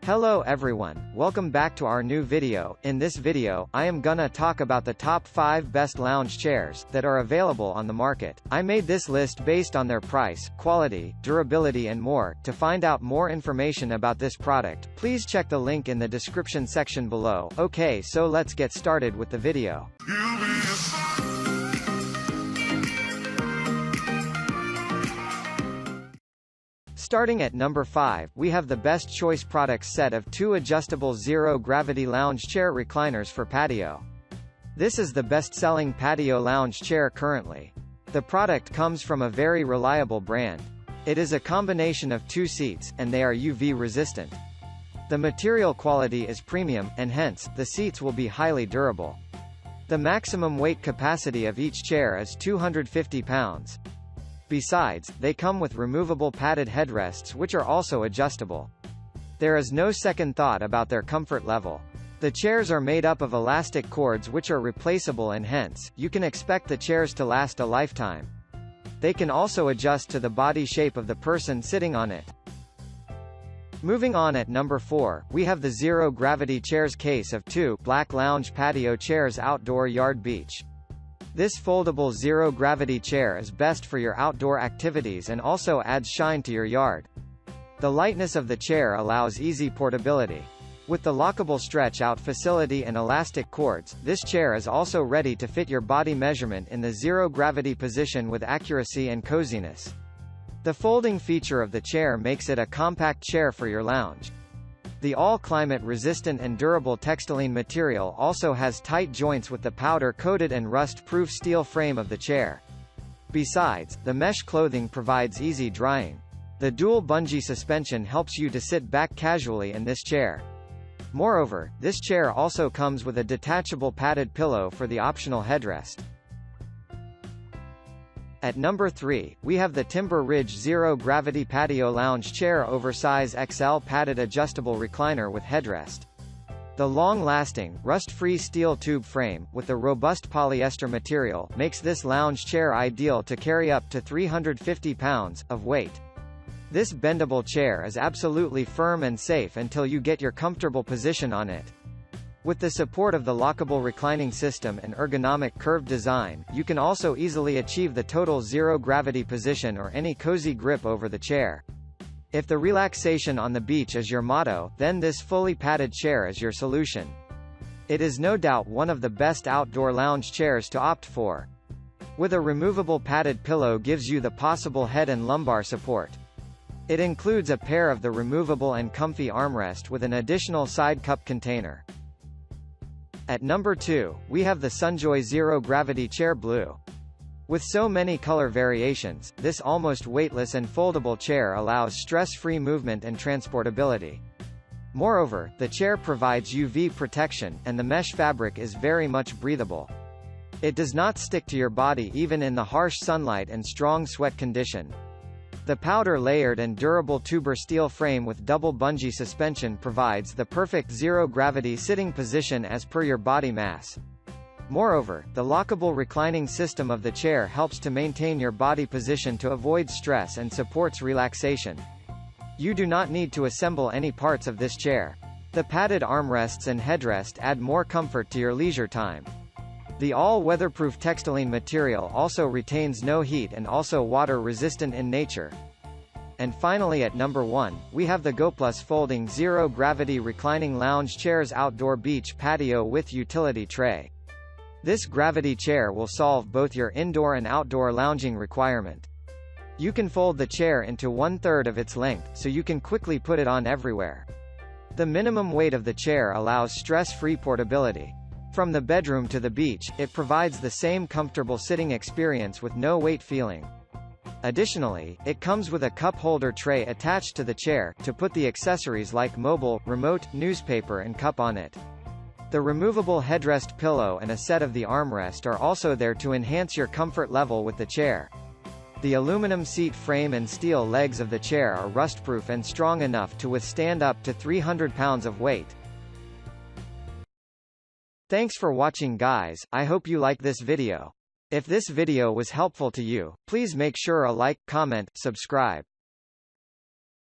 Hello everyone, welcome back to our new video. In this video, I am gonna talk about the top 5 best lounge chairs that are available on the market. I made this list based on their price, quality, durability and more. To find out more information about this product, please check the link in the description section below. Okay, so let's get started with the video. Starting at number 5, we have the Best Choice Products set of 2 adjustable zero-gravity lounge chair recliners for patio. This is the best-selling patio lounge chair currently. The product comes from a very reliable brand. It is a combination of 2 seats, and they are UV resistant. The material quality is premium, and hence, the seats will be highly durable. The maximum weight capacity of each chair is 250 pounds. Besides, they come with removable padded headrests which are also adjustable. There is no second thought about their comfort level. The chairs are made up of elastic cords which are replaceable and hence, you can expect the chairs to last a lifetime. They can also adjust to the body shape of the person sitting on it. Moving on at number 4, we have the Zero Gravity Chairs case of 2 black lounge patio chairs outdoor yard beach. This foldable zero-gravity chair is best for your outdoor activities and also adds shine to your yard. The lightness of the chair allows easy portability. With the lockable stretch-out facility and elastic cords, this chair is also ready to fit your body measurement in the zero-gravity position with accuracy and coziness. The folding feature of the chair makes it a compact chair for your lounge. The all-climate resistant and durable textiline material also has tight joints with the powder-coated and rust-proof steel frame of the chair. Besides, the mesh clothing provides easy drying. The dual bungee suspension helps you to sit back casually in this chair. Moreover, this chair also comes with a detachable padded pillow for the optional headrest. At number 3, we have the Timber Ridge Zero Gravity Patio Lounge Chair Oversize XL Padded Adjustable Recliner with Headrest. The long-lasting, rust-free steel tube frame, with the robust polyester material, makes this lounge chair ideal to carry up to 350 pounds of weight. This bendable chair is absolutely firm and safe until you get your comfortable position on it. With the support of the lockable reclining system and ergonomic curved design, you can also easily achieve the total zero-gravity position or any cozy grip over the chair. If the relaxation on the beach is your motto, then this fully padded chair is your solution. It is no doubt one of the best outdoor lounge chairs to opt for. With a removable padded pillow gives you the possible head and lumbar support. It includes a pair of the removable and comfy armrest with an additional side cup container. At number 2, we have the Sunjoy Zero Gravity Chair Blue. With so many color variations, this almost weightless and foldable chair allows stress-free movement and transportability. Moreover, the chair provides UV protection, and the mesh fabric is very much breathable. It does not stick to your body even in the harsh sunlight and strong sweat condition. The powder-layered and durable tuber steel frame with double bungee suspension provides the perfect zero-gravity sitting position as per your body mass. Moreover, the lockable reclining system of the chair helps to maintain your body position to avoid stress and supports relaxation. You do not need to assemble any parts of this chair. The padded armrests and headrest add more comfort to your leisure time. The all-weatherproof textiline material also retains no heat and also water-resistant in nature. And finally at number 1, we have the GoPlus Folding Zero-Gravity Reclining Lounge Chairs Outdoor Beach Patio with Utility Tray. This gravity chair will solve both your indoor and outdoor lounging requirement. You can fold the chair into 1/3 of its length, so you can quickly put it on everywhere. The minimum weight of the chair allows stress-free portability. From the bedroom to the beach, it provides the same comfortable sitting experience with no weight feeling. Additionally, it comes with a cup holder tray attached to the chair, to put the accessories like mobile, remote, newspaper and cup on it. The removable headrest pillow and a set of the armrest are also there to enhance your comfort level with the chair. The aluminum seat frame and steel legs of the chair are rust-proof and strong enough to withstand up to 300 pounds of weight. Thanks for watching guys, I hope you like this video. If this video was helpful to you, please make sure a like, comment, subscribe.